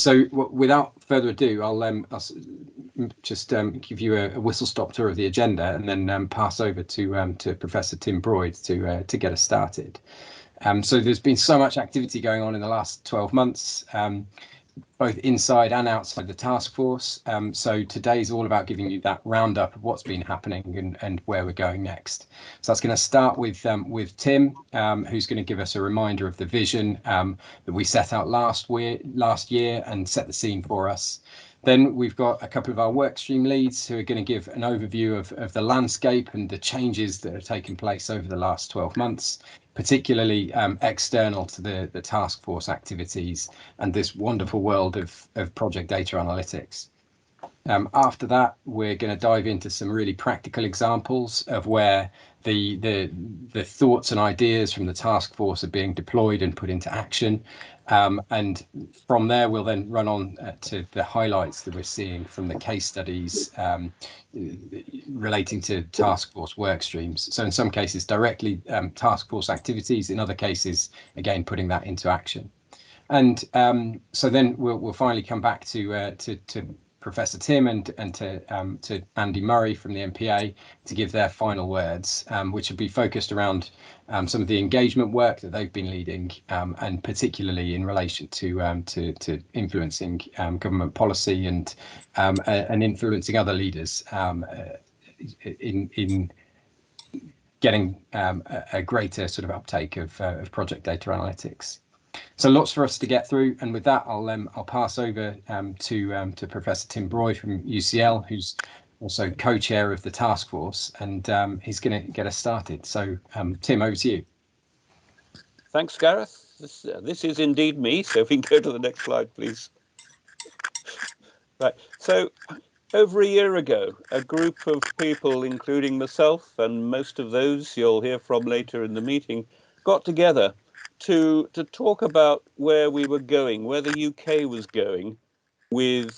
So without further ado, I'll just give you a whistle-stop tour of the agenda, and then pass over to Professor Tim Broyd to get us started. So there's been so much activity going on in the last 12 months, both inside and outside the task force. So today's all about giving you that roundup of what's been happening and where we're going next. So that's going to start with Tim, who's going to give us a reminder of the vision that we set out last year and set the scene for us. Then we've got a couple of our workstream leads who are going to give an overview of the landscape and the changes that have taken place over the last 12 months, particularly external to the task force activities and this wonderful world of project data analytics. After that, we're going to dive into some really practical examples of where the thoughts and ideas from the task force are being deployed and put into action. And from there, we'll then run on to the highlights that we're seeing from the case studies relating to task force work streams. So in some cases, directly task force activities, in other cases, again, putting that into action. And so then we'll finally come back to Professor Tim and to Andy Murray from the MPA to give their final words, which will be focused around some of the engagement work that they've been leading, and particularly in relation to influencing government policy and influencing other leaders in getting a greater sort of uptake of project data analytics. So lots for us to get through, and with that, I'll pass over to Professor Tim Broyd from UCL, who's also co-chair of the task force, and he's going to get us started. So Tim, over to you. Thanks, Gareth. This is indeed me. So if we can go to the next slide, please. Right. So over a year ago, a group of people, including myself and most of those you'll hear from later in the meeting, got together to talk about where we were going, where the UK was going with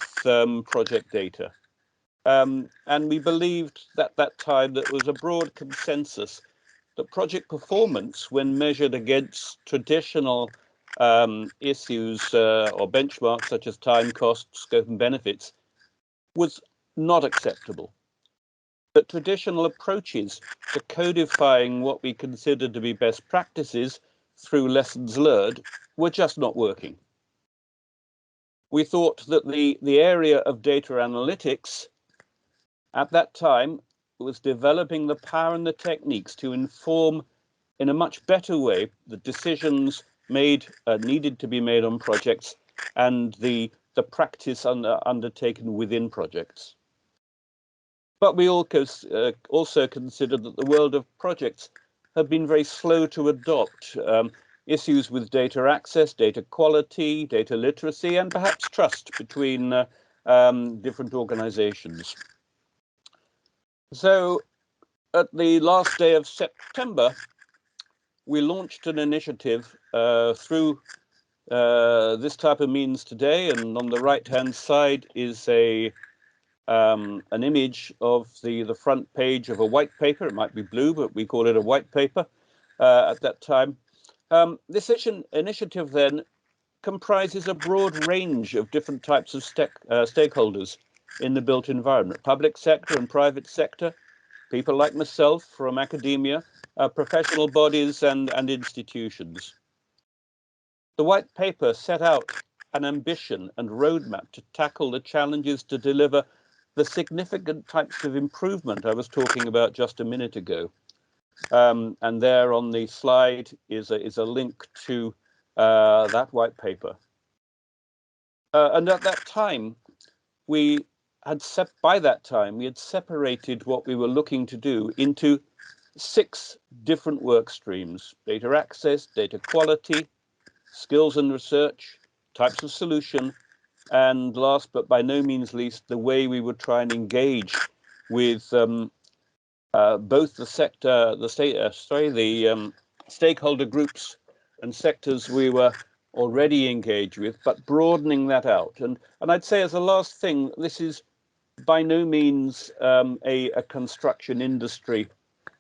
project data. And we believed at that time that there was a broad consensus that project performance, when measured against traditional issues or benchmarks such as time, cost, scope and benefits, was not acceptable. That traditional approaches to codifying what we considered to be best practices through lessons learned were just not working. We thought that the area of data analytics at that time was developing the power and the techniques to inform in a much better way the decisions needed to be made on projects and the practice undertaken within projects. But we also considered that the world of projects have been very slow to adopt issues with data access, data quality, data literacy, and perhaps trust between different organizations. So at the last day of September, we launched an initiative through this type of means today, and on the right-hand side is an image of the front page of a white paper. It might be blue, but we call it a white paper at that time. This initiative then comprises a broad range of different types of stakeholders in the built environment, public sector and private sector, people like myself from academia, professional bodies and institutions. The white paper set out an ambition and roadmap to tackle the challenges to deliver the significant types of improvement I was talking about just a minute ago. And there on the slide is a link to that white paper. And at that time, by that time, we had separated what we were looking to do into 6 different work streams: data access, data quality, skills and research, types of solution, and last but by no means least, the way we would try and engage with both the stakeholder groups and sectors we were already engaged with, but broadening that out. And I'd say as a last thing, this is by no means a construction industry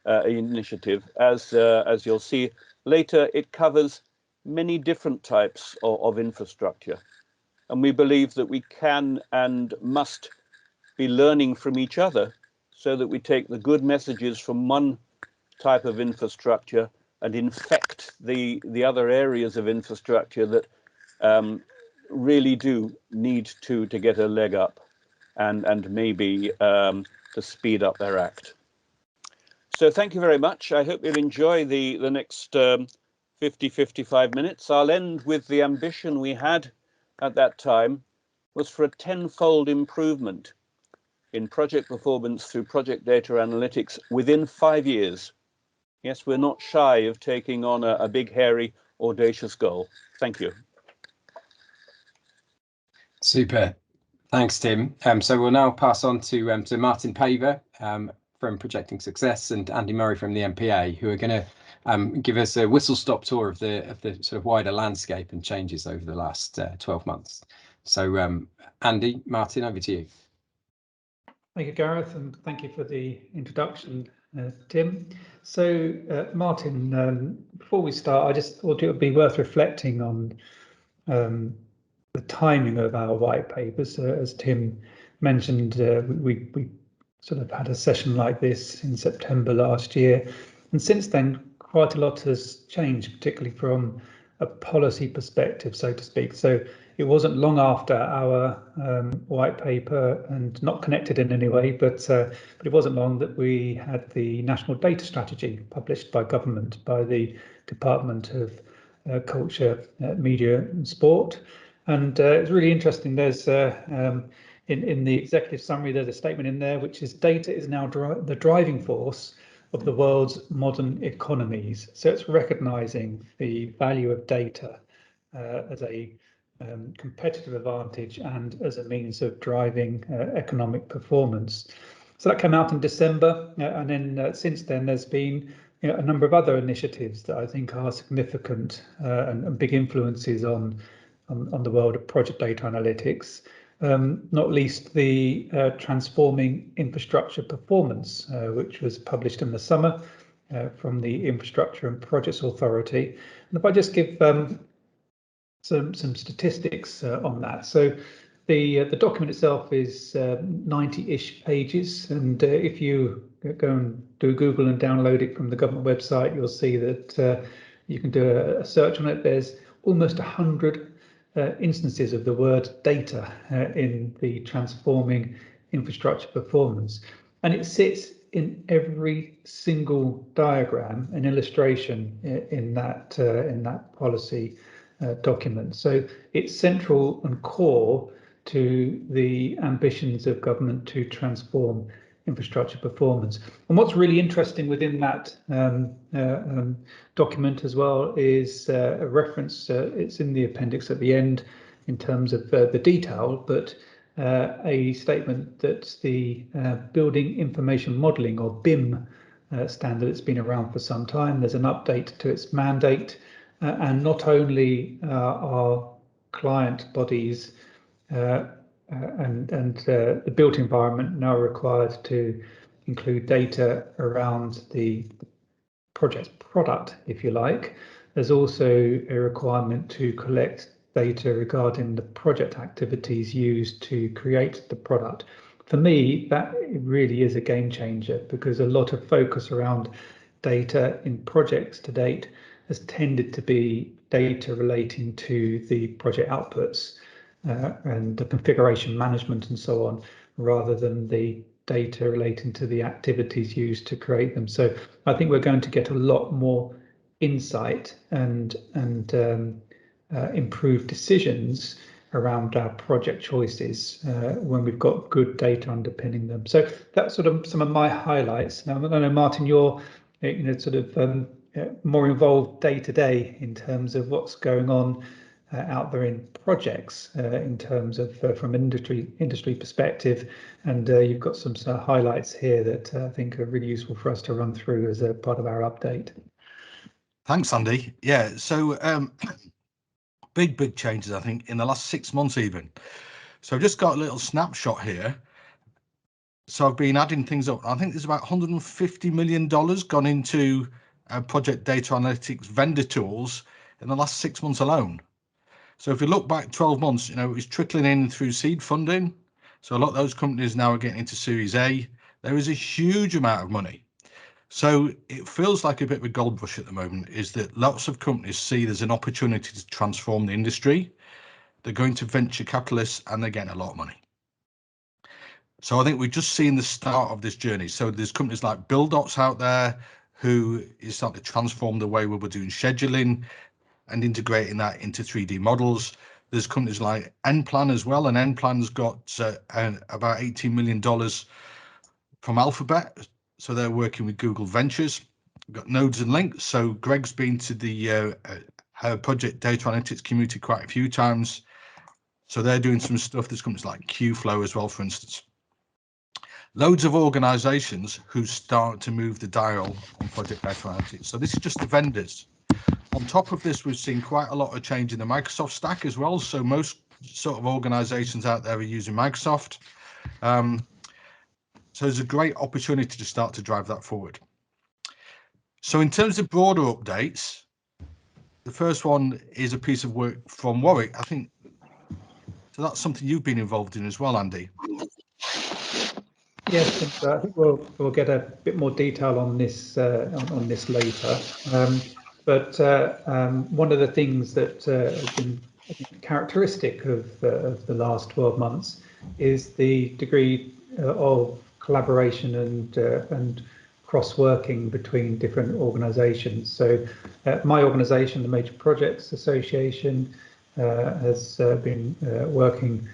initiative. As you'll see later, it covers many different types of infrastructure. and we believe that we can and must be learning from each other so that we take the good messages from one type of infrastructure and infect the other areas of infrastructure that really do need to get a leg up and maybe to speed up their act. So thank you very much. I hope you'll enjoy the next 55 minutes. I'll end with the ambition we had at that time was for a 10-fold improvement in project performance through project data analytics within 5 years. Yes, we're not shy of taking on a big, hairy, audacious goal. Thank you. Super. Thanks, Tim. So we'll now pass on to Martin Paver from Projecting Success and Andy Murray from the MPA, who are going to give us a whistle-stop tour of the sort of wider landscape and changes over the last 12 months. So Andy, Martin, over to you. Thank you, Gareth, and thank you for the introduction, Tim. So, Martin, before we start, I just thought it would be worth reflecting on the timing of our white papers. As Tim mentioned, we sort of had a session like this in September last year, and since then, quite a lot has changed, particularly from a policy perspective, so to speak. So it wasn't long after our white paper, and not connected in any way, but it wasn't long that we had the National Data Strategy published by government, by the Department of Culture, Media and Sport. And it's really interesting. There's in the executive summary, there's a statement in there which is data is now the driving force of the world's modern economies. So it's recognizing the value of data as a competitive advantage and as a means of driving economic performance. So that came out in December, and then since then there's been a number of other initiatives that I think are significant and big influences on the world of project data analytics. Not least the Transforming Infrastructure Performance, which was published in the summer from the Infrastructure and Projects Authority. And if I just give some statistics on that. So the document itself is 90-ish pages, and if you go and do Google and download it from the government website, you'll see that you can do a search on it. There's almost 100 instances of the word data in the Transforming Infrastructure Performance, and it sits in every single diagram and illustration in that policy document. So it's central and core to the ambitions of government to transform infrastructure performance. And what's really interesting within that document as well is a reference, it's in the appendix at the end in terms of the detail, but a statement that the Building Information Modelling, or BIM standard, it's been around for some time. There's an update to its mandate, and not only are client bodies and the built environment now required to include data around the project's product, if you like, there's also a requirement to collect data regarding the project activities used to create the product. For me, that really is a game changer, because a lot of focus around data in projects to date has tended to be data relating to the project outputs and the configuration management and so on, rather than the data relating to the activities used to create them. So I think we're going to get a lot more insight and improved decisions around our project choices when we've got good data underpinning them. So that's sort of some of my highlights. Now, I know, Martin, you're sort of more involved day to day in terms of what's going on out there in projects in terms of from an industry perspective, and you've got some highlights here that I think are really useful for us to run through as a part of our update. Thanks, Andy. Yeah, so big changes, I think, in the last 6 months even. So I've just got a little snapshot here. So I've been adding things up. I think there's about $150 million gone into project data analytics vendor tools in the last 6 months alone. So if you look back 12 months, it was trickling in through seed funding. So a lot of those companies now are getting into Series A. There is a huge amount of money. So it feels like a bit of a gold rush at the moment, is that lots of companies see there's an opportunity to transform the industry. They're going to venture capitalists and they're getting a lot of money. So I think we're just seeing the start of this journey. So there's companies like BuildOps out there who is starting to transform the way we were doing scheduling and integrating that into 3D models. There's companies like Nplan as well, and Nplan's got about $18 million from Alphabet. So they're working with Google Ventures. We've got Nodes and Links. So Greg's been to the project data analytics community quite a few times. So they're doing some stuff. There's companies like Qflow as well, for instance. Loads of organizations who start to move the dial on project data analytics. So this is just the vendors. On top of this, we've seen quite a lot of change in the Microsoft stack as well. So most sort of organizations out there are using Microsoft. So there's a great opportunity to start to drive that forward. So in terms of broader updates, the first one is a piece of work from Warwick. I think so. That's something you've been involved in as well, Andy. Yes, I think we'll get a bit more detail on this later. But one of the things that has been, I think, characteristic of the last 12 months is the degree of collaboration and cross-working between different organisations. So my organisation, the Major Projects Association, has been working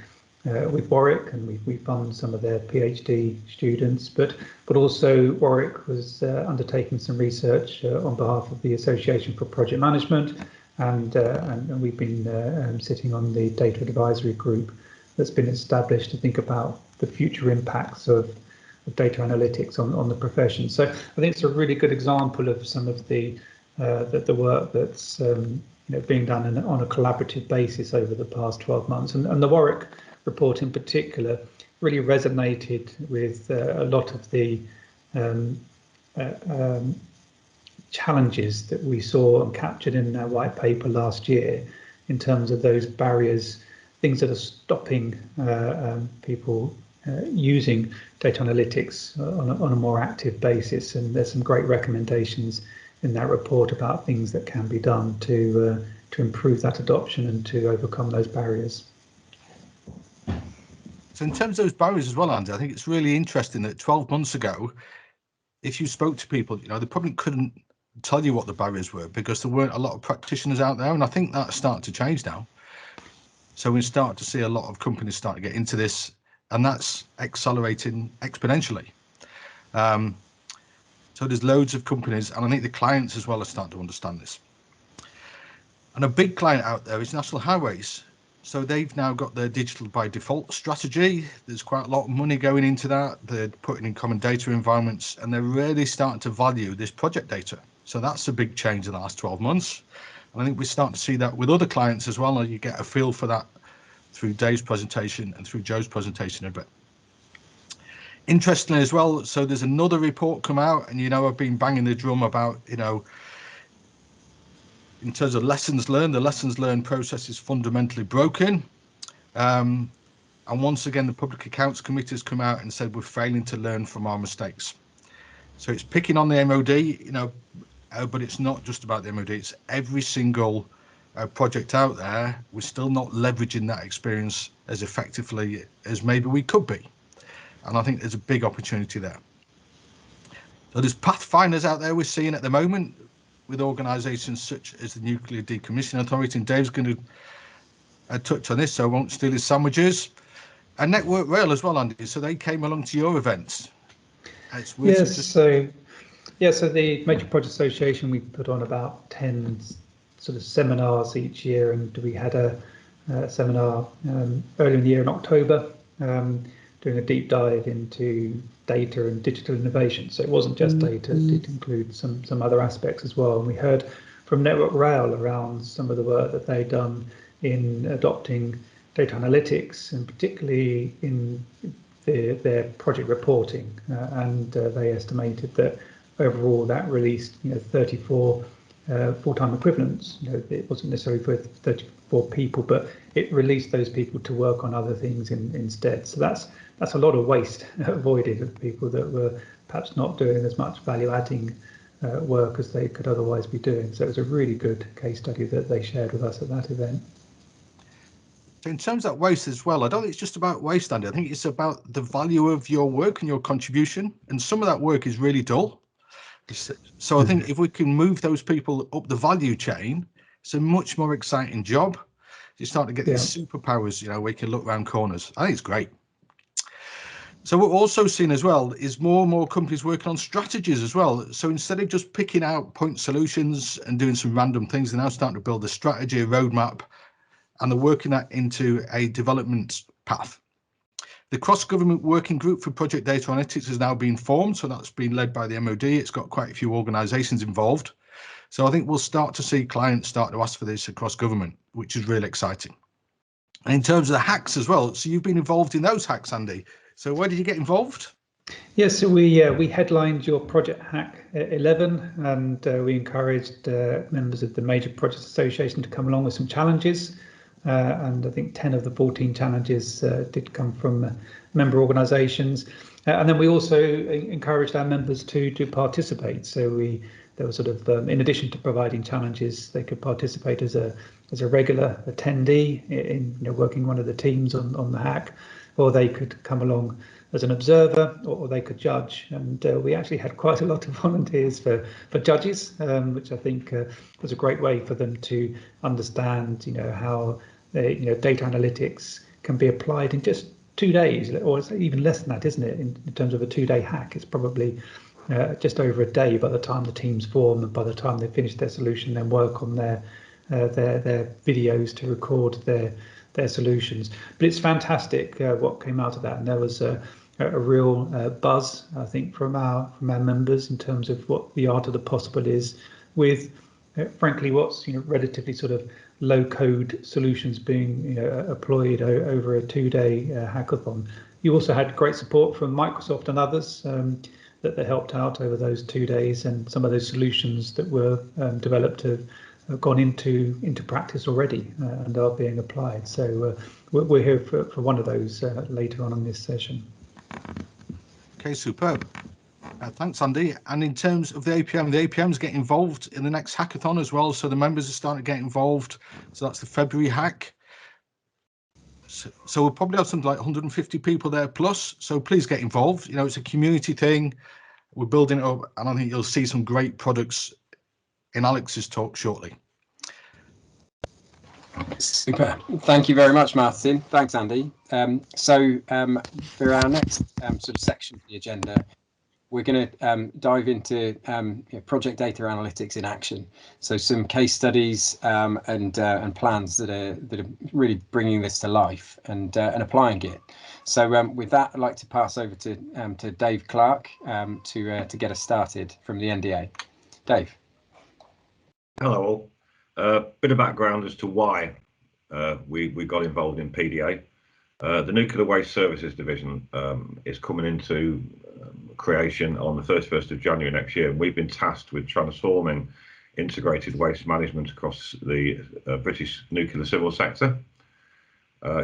with Warwick, and we fund some of their PhD students, but also Warwick was undertaking some research on behalf of the Association for Project Management, and we've been sitting on the data advisory group that's been established to think about the future impacts of data analytics on the profession. So I think it's a really good example of some of the work that's being done on a collaborative basis over the past 12 months, and the Warwick report in particular really resonated with a lot of the challenges that we saw and captured in our white paper last year in terms of those barriers, things that are stopping people using data analytics on a more active basis. And there's some great recommendations in that report about things that can be done to improve that adoption and to overcome those barriers. So in terms of those barriers as well, Andy, I think it's really interesting that 12 months ago, if you spoke to people, they probably couldn't tell you what the barriers were because there weren't a lot of practitioners out there. And I think that's starting to change now. So we start to see a lot of companies start to get into this, and that's accelerating exponentially. So there's loads of companies, and I think the clients as well are starting to understand this. And a big client out there is National Highways. So they've now got their digital by default strategy. There's quite a lot of money going into that. They're putting in common data environments, and they're really starting to value this project data. So that's a big change in the last 12 months. And I think we're starting to see that with other clients as well. And you get a feel for that through Dave's presentation and through Joe's presentation a bit. Interestingly as well, so there's another report come out, and I've been banging the drum about, in terms of lessons learned, the lessons learned process is fundamentally broken. And once again, the Public Accounts Committee has come out and said we're failing to learn from our mistakes. So it's picking on the MOD, but it's not just about the MOD. It's every single project out there. We're still not leveraging that experience as effectively as maybe we could be. And I think there's a big opportunity there. So there's pathfinders out there we're seeing at the moment with organisations such as the Nuclear Decommissioning Authority, and Dave's going to touch on this, so I won't steal his sandwiches. And Network Rail as well, Andy. So they came along to your events. Yes. So the Major Project Association, we put on about 10 sort of seminars each year, and we had a seminar earlier in the year in October, doing a deep dive into data and digital innovation. So it wasn't just data, it did include some other aspects as well. And we heard from Network Rail around some of the work that they've done in adopting data analytics, and particularly in their project reporting. And they estimated that overall that released 34 full-time equivalents. It wasn't necessarily for for people, but it released those people to work on other things instead. So that's a lot of waste avoided of people that were perhaps not doing as much value-adding work as they could otherwise be doing. So it was a really good case study that they shared with us at that event. So in terms of that waste as well, I don't think it's just about waste, Andy. I think it's about the value of your work and your contribution. And some of that work is really dull. So I think if we can move those people up the value chain, it's a much more exciting job. You start to get these superpowers, you know, where you can look around corners. I think it's great. So what we're also seeing as well is more and more companies working on strategies as well. So instead of just picking out point solutions and doing some random things, they're now starting to build a strategy, a roadmap, and they're working that into a development path. The cross-government working group for project data analytics has now been formed. So that's been led by the MOD. It's got quite a few organisations involved. So I think we'll start to see clients start to ask for this across government, which is really exciting. And in terms of the hacks as well, so you've been involved in those hacks, Andy. So where did you get involved? Yes, so we headlined your Project Hack 11, and we encouraged members of the Major Projects Association to come along with some challenges. And I think 10 of the 14 challenges did come from member organisations. And then we also encouraged our members to participate. So there was sort of, in addition to providing challenges, they could participate as a regular attendee in working one of the teams on the hack, or they could come along as an observer, or they could judge. And we actually had quite a lot of volunteers for judges, which I think was a great way for them to understand, how data analytics can be applied in just 2 days, or it's even less than that, isn't it? In terms of a 2-day hack, it's probably just over a day by the time the teams form and by the time they finish their solution, then work on their videos to record their solutions. But it's fantastic what came out of that, and there was a real buzz, I think, from our members in terms of what the art of the possible is with, frankly, what's relatively sort of low-code solutions being employed over a 2-day hackathon. You also had great support from Microsoft and others that they helped out over those 2 days, and some of those solutions that were developed have gone into practice already and are being applied. So we're here for one of those later on in this session. Okay, superb. Thanks, Andy. And in terms of the APMs get involved in the next hackathon as well. So the members are starting to get involved. So that's the February hack. So we'll probably have something like 150 people there plus. So please get involved. It's a community thing. We're building it up, and I think you'll see some great products in Alex's talk shortly. Super. Thank you very much, Martin. Thanks, Andy. So for our next sort of section of the agenda, we're going to dive into project data analytics in action. So some case studies and plans that are really bringing this to life and applying it. So with that, I'd like to pass over to Dave Clark to get us started from the NDA. Dave. Hello all. A bit of background as to why we got involved in PDA. The Nuclear Waste Services Division is coming into creation on the 31st of January next year, and we've been tasked with transforming integrated waste management across the British nuclear civil sector.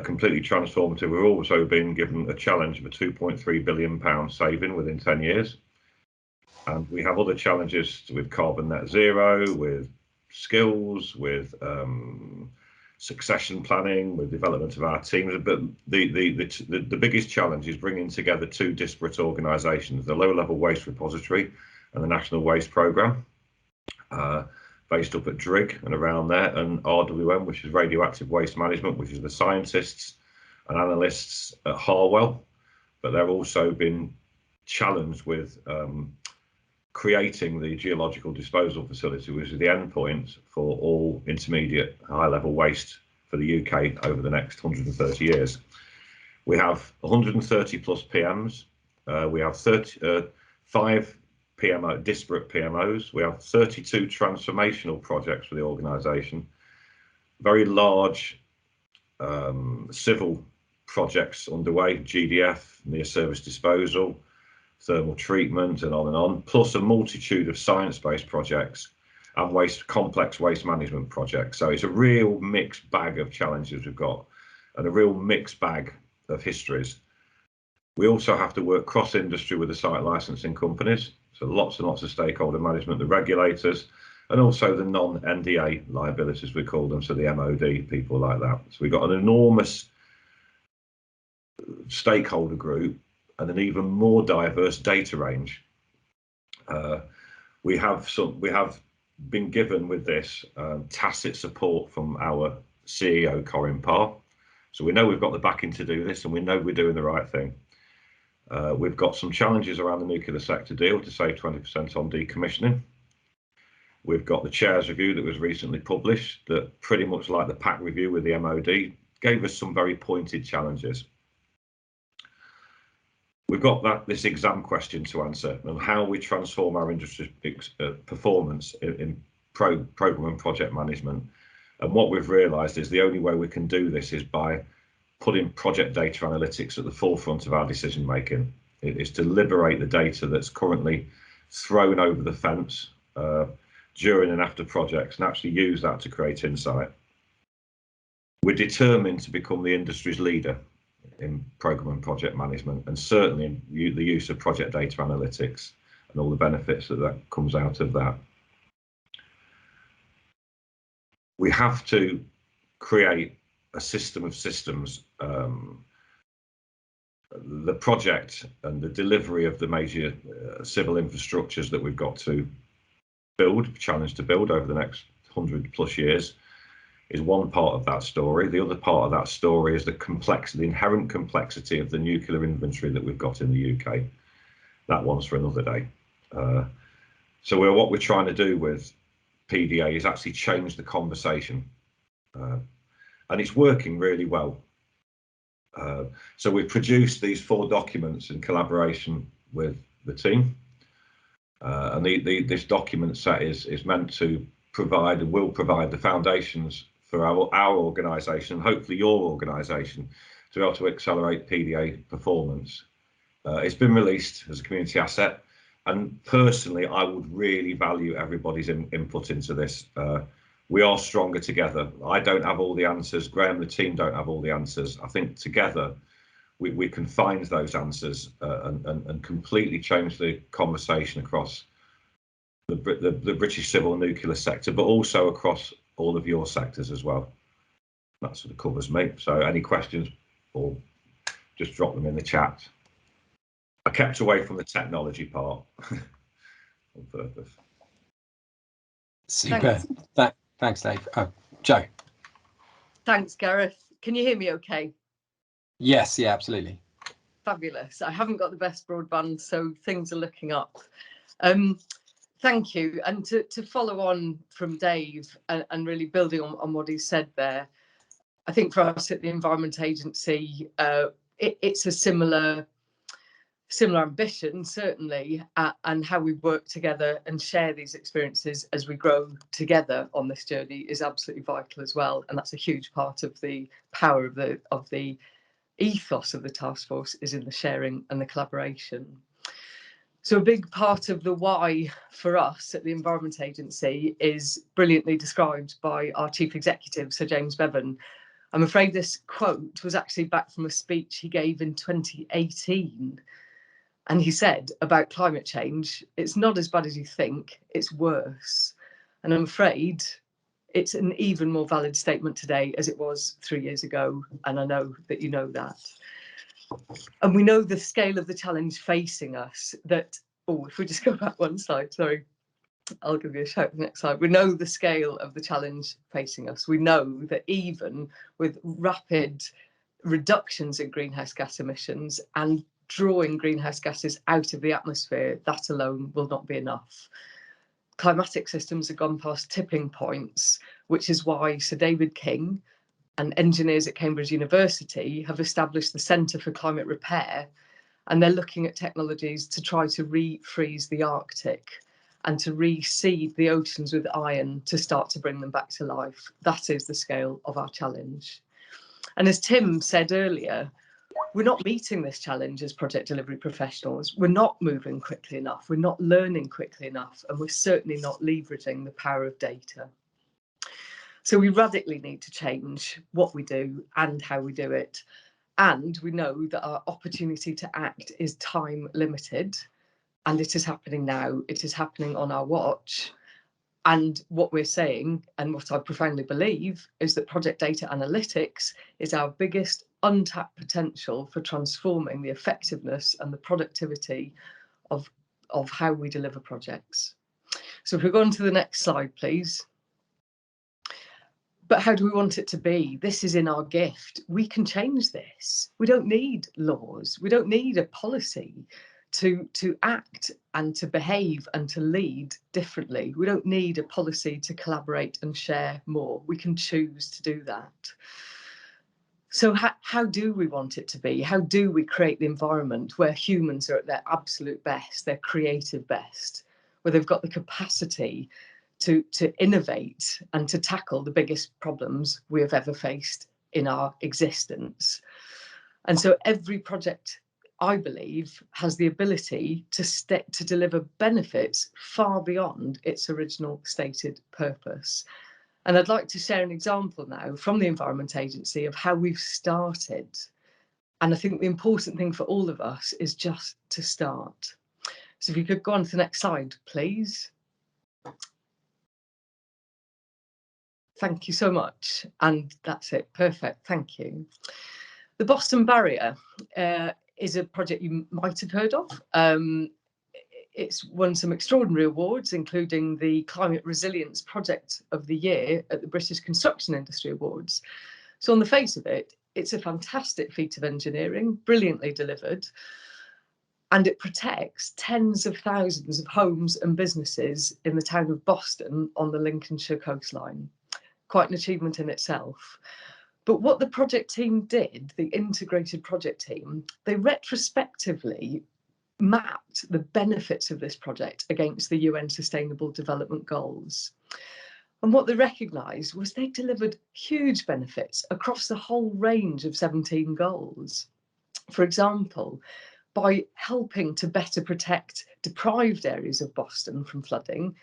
Completely transformative. We've also been given a challenge of a £2.3 billion saving within 10 years. And we have other challenges with carbon net zero, with skills, with succession planning, with development of our teams. But the biggest challenge is bringing together two disparate organisations, the Low-Level Waste Repository and the National Waste Programme, based up at Drigg and around there, and RWM, which is Radioactive Waste Management, which is the scientists and analysts at Harwell. But they've also been challenged with creating the geological disposal facility, which is the endpoint for all intermediate high-level waste for the UK over the next 130 years. We have 130 plus PMs. We have 5 disparate PMOs. We have 32 transformational projects for the organisation. Very large civil projects underway, GDF, near service disposal, thermal treatment, and on, plus a multitude of science-based projects and complex waste management projects. So it's a real mixed bag of challenges we've got, and a real mixed bag of histories. We also have to work cross-industry with the site licensing companies, so lots and lots of stakeholder management, the regulators, and also the non-NDA liabilities, we call them, so the MOD, people like that. So we've got an enormous stakeholder group and an even more diverse data range. We have been given with this tacit support from our CEO, Corinne Parr. So we know we've got the backing to do this, and we know we're doing the right thing. We've got some challenges around the nuclear sector deal to save 20% on decommissioning. We've got the Chair's review that was recently published that, pretty much like the PAC review with the MOD, gave us some very pointed challenges. We've got this exam question to answer on how we transform our industry's performance in program and project management. And what we've realised is the only way we can do this is by putting project data analytics at the forefront of our decision making. It is to liberate the data that's currently thrown over the fence during and after projects, and actually use that to create insight. We're determined to become the industry's leader in program and project management, and certainly in the use of project data analytics and all the benefits that comes out of that. We have to create a system of systems. The project and the delivery of the major civil infrastructures that we've got to challenge to build over the next 100+ years is one part of that story. The other part of that story is the inherent complexity of the nuclear inventory that we've got in the UK. That one's for another day. So what we're trying to do with PDA is actually change the conversation, and it's working really well. So we've produced these 4 documents in collaboration with the team, and this document set is meant to provide and will provide the foundations for our organisation, hopefully your organisation, to be able to accelerate PDA performance. It's been released as a community asset, and personally I would really value everybody's input into this. We are stronger together. I don't have all the answers. Graham, the team don't have all the answers. I think together we can find those answers and completely change the conversation across the British civil nuclear sector, but also across all of your sectors as well. That sort of covers me. So any questions, or just drop them in the chat. I kept away from the technology part on purpose. Super. Thanks, Dave. Joe. Thanks, Gareth. Can you hear me okay? Yes, yeah, absolutely. Fabulous. I haven't got the best broadband, so things are looking up. Thank you. And to follow on from Dave and really building on what he said there, I think for us at the Environment Agency, it's a similar ambition, certainly, and how we work together and share these experiences as we grow together on this journey is absolutely vital as well. And that's a huge part of the power of the ethos of the task force, is in the sharing and the collaboration. So a big part of the why for us at the Environment Agency is brilliantly described by our Chief Executive, Sir James Bevan. I'm afraid this quote was actually back from a speech he gave in 2018. And he said about climate change, it's not as bad as you think, it's worse. And I'm afraid it's an even more valid statement today as it was 3 years ago. And I know that you know that. And we know the scale of the challenge facing us, that, oh, if we just go back one slide, sorry, I'll give you a shout next slide. We know the scale of the challenge facing us. We know that even with rapid reductions in greenhouse gas emissions and drawing greenhouse gases out of the atmosphere, that alone will not be enough. Climatic systems have gone past tipping points, which is why Sir David King and engineers at Cambridge University have established the Centre for Climate Repair, and they're looking at technologies to try to refreeze the Arctic and to reseed the oceans with iron to start to bring them back to life. That is the scale of our challenge. And as Tim said earlier, we're not meeting this challenge as project delivery professionals. We're not moving quickly enough. We're not learning quickly enough. And we're certainly not leveraging the power of data. So we radically need to change what we do and how we do it. And we know that our opportunity to act is time limited. And it is happening now. It is happening on our watch. And what we're saying, and what I profoundly believe, is that project data analytics is our biggest untapped potential for transforming the effectiveness and the productivity of how we deliver projects. So if we go on to the next slide, please. But how do we want it to be? This is in our gift. We can change this. We don't need laws. We don't need a policy to act and to behave and to lead differently. We don't need a policy to collaborate and share more. We can choose to do that. So how do we want it to be? How do we create the environment where humans are at their absolute best, their creative best, where they've got the capacity to innovate and to tackle the biggest problems we have ever faced in our existence? And so every project, I believe, has the ability to deliver benefits far beyond its original stated purpose. And I'd like to share an example now from the Environment Agency of how we've started. And I think the important thing for all of us is just to start. So if you could go on to the next slide, please. Thank you so much. And that's it. Perfect. Thank you. The Boston Barrier is a project you might have heard of. It's won some extraordinary awards, including the Climate Resilience Project of the Year at the British Construction Industry Awards. So on the face of it, it's a fantastic feat of engineering, brilliantly delivered, and it protects tens of thousands of homes and businesses in the town of Boston on the Lincolnshire coastline. Quite an achievement in itself. But what the project team did, the integrated project team, they retrospectively mapped the benefits of this project against the UN Sustainable Development Goals. And what they recognised was they delivered huge benefits across the whole range of 17 goals. For example, by helping to better protect deprived areas of Boston from flooding,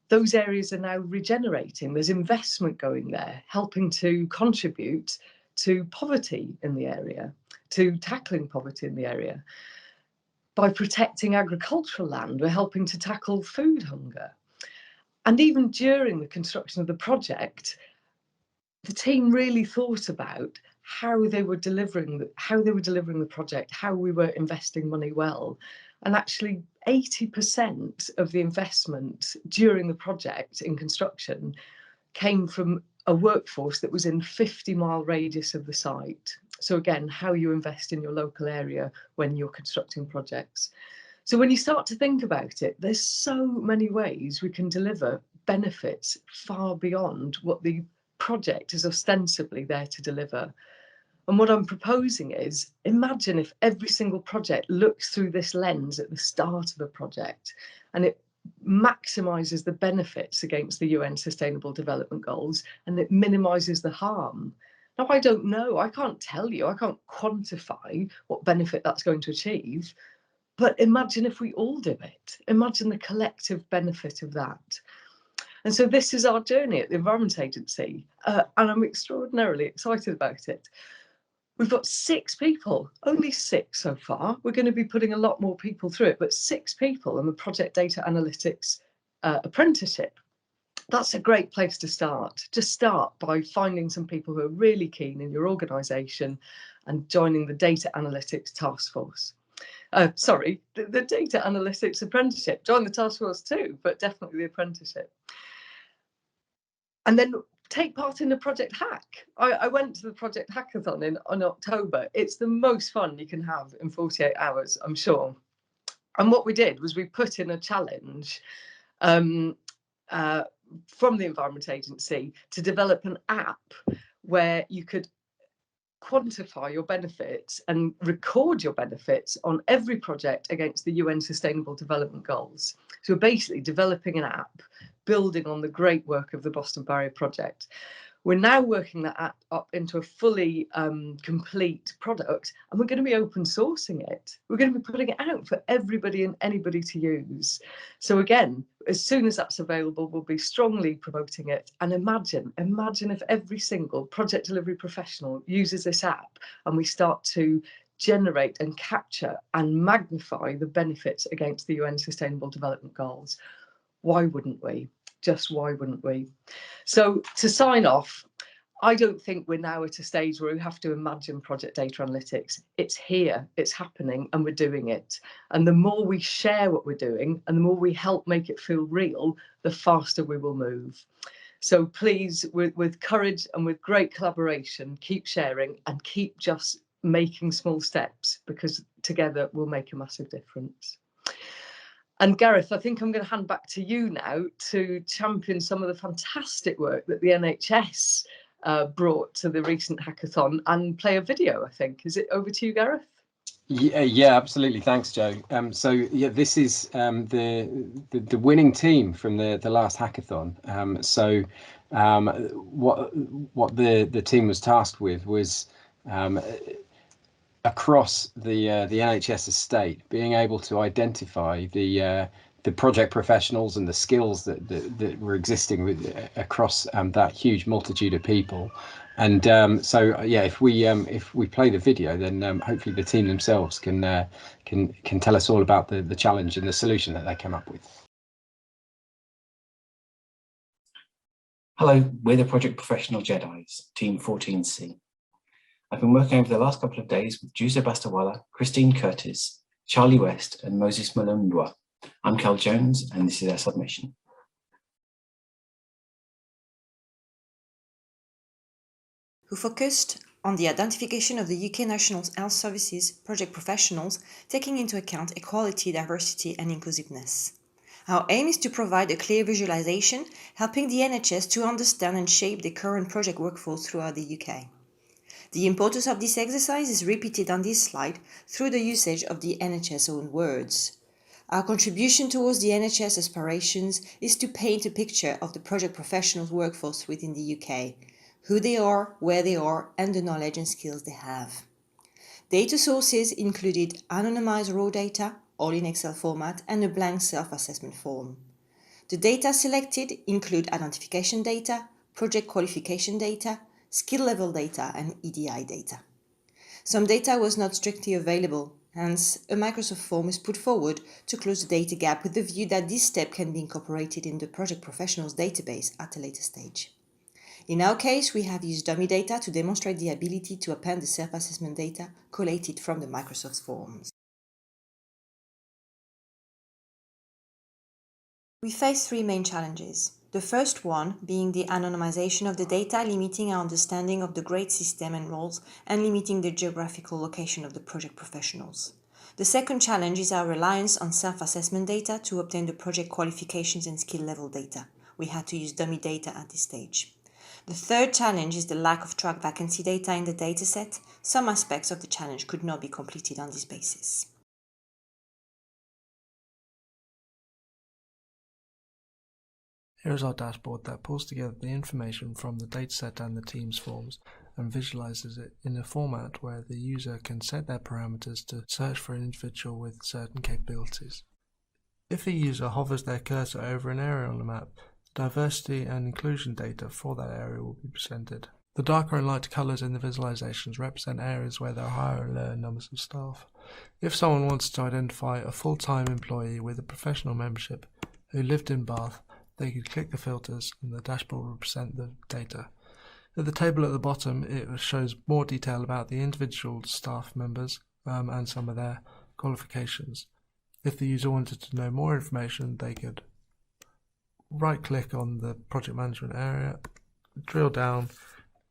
those areas are now regenerating. There's investment going there, helping to contribute to poverty in the area, to tackling poverty in the area. By protecting agricultural land, we're helping to tackle food hunger. And even during the construction of the project, the team really thought about how they were delivering the project, how we were investing money well. And actually 80% of the investment during the project in construction came from a workforce that was in 50-mile radius of the site. So again, how you invest in your local area when you're constructing projects. So when you start to think about it, there's so many ways we can deliver benefits far beyond what the project is ostensibly there to deliver. And what I'm proposing is, imagine if every single project looks through this lens at the start of a project and it maximises the benefits against the UN Sustainable Development Goals and it minimises the harm. Now, I don't know, I can't tell you, I can't quantify what benefit that's going to achieve, but imagine if we all do it. Imagine the collective benefit of that. And so this is our journey at the Environment Agency, and I'm extraordinarily excited about it. We've got 6 people, only 6 so far. We're going to be putting a lot more people through it, but 6 people in the Project Data Analytics apprenticeship. That's a great place to start. Just start by finding some people who are really keen in your organisation and joining the Data Analytics Task Force. Sorry, the Data Analytics Apprenticeship. Join the task force too, but definitely the apprenticeship. And then take part in the Project Hack. I went to the Project Hackathon in October. It's the most fun you can have in 48 hours, I'm sure. And what we did was we put in a challenge from the Environment Agency to develop an app where you could quantify your benefits and record your benefits on every project against the UN Sustainable Development Goals. So we're basically developing an app building on the great work of the Boston Barrier Project. We're now working that up into a fully complete product, and we're going to be open sourcing it. We're going to be putting it out for everybody and anybody to use. So again, as soon as that's available, we'll be strongly promoting it. And imagine if every single project delivery professional uses this app and we start to generate and capture and magnify the benefits against the UN Sustainable Development Goals. Why wouldn't we? Just why wouldn't we? So to sign off, I don't think we're now at a stage where we have to imagine project data analytics. It's here, it's happening, and we're doing it. And the more we share what we're doing and the more we help make it feel real, the faster we will move. So please, with courage and with great collaboration, keep sharing and keep just making small steps, because together we'll make a massive difference. And Gareth, I think I'm going to hand back to you now to champion some of the fantastic work that the NHS brought to the recent hackathon and play a video, I think. Is it over to you, Gareth? Yeah, absolutely. Thanks, Joe. So yeah, this is the winning team from the last hackathon. What the team was tasked with was across the NHS estate, being able to identify the project professionals and the skills that were existing across that huge multitude of people. And so yeah, if we play the video, then hopefully the team themselves can tell us all about the challenge and the solution that they came up with. Hello, we're the Project Professional Jedis, Team 14C. I've been working over the last couple of days with Jusa Bastawala, Christine Curtis, Charlie West, and Moses Malundwa. I'm Cal Jones, and this is our submission. Who focused on the identification of the UK National Health Services project professionals, taking into account equality, diversity, and inclusiveness. Our aim is to provide a clear visualization, helping the NHS to understand and shape the current project workforce throughout the UK. The importance of this exercise is repeated on this slide through the usage of the NHS own words. Our contribution towards the NHS aspirations is to paint a picture of the project professionals workforce within the UK, who they are, where they are, and the knowledge and skills they have. Data sources included anonymized raw data, all in Excel format, and a blank self-assessment form. The data selected include identification data, project qualification data, skill level data, and EDI data. Some data was not strictly available, hence a Microsoft form is put forward to close the data gap with the view that this step can be incorporated in the project professionals database at a later stage. In our case, we have used dummy data to demonstrate the ability to append the self-assessment data collated from the Microsoft forms. We face three main challenges. The first one being the anonymization of the data, limiting our understanding of the grade system and roles and limiting the geographical location of the project professionals. The second challenge is our reliance on self-assessment data to obtain the project qualifications and skill level data. We had to use dummy data at this stage. The third challenge is the lack of track vacancy data in the dataset. Some aspects of the challenge could not be completed on this basis. Here is our dashboard that pulls together the information from the dataset and the Teams forms and visualizes it in a format where the user can set their parameters to search for an individual with certain capabilities. If the user hovers their cursor over an area on the map, diversity and inclusion data for that area will be presented. The darker and lighter colours in the visualizations represent areas where there are higher and lower numbers of staff. If someone wants to identify a full-time employee with a professional membership who lived in Bath, they could click the filters and the dashboard will present the data. At the table at the bottom, it shows more detail about the individual staff members and some of their qualifications. If the user wanted to know more information, they could right-click on the project management area, drill down,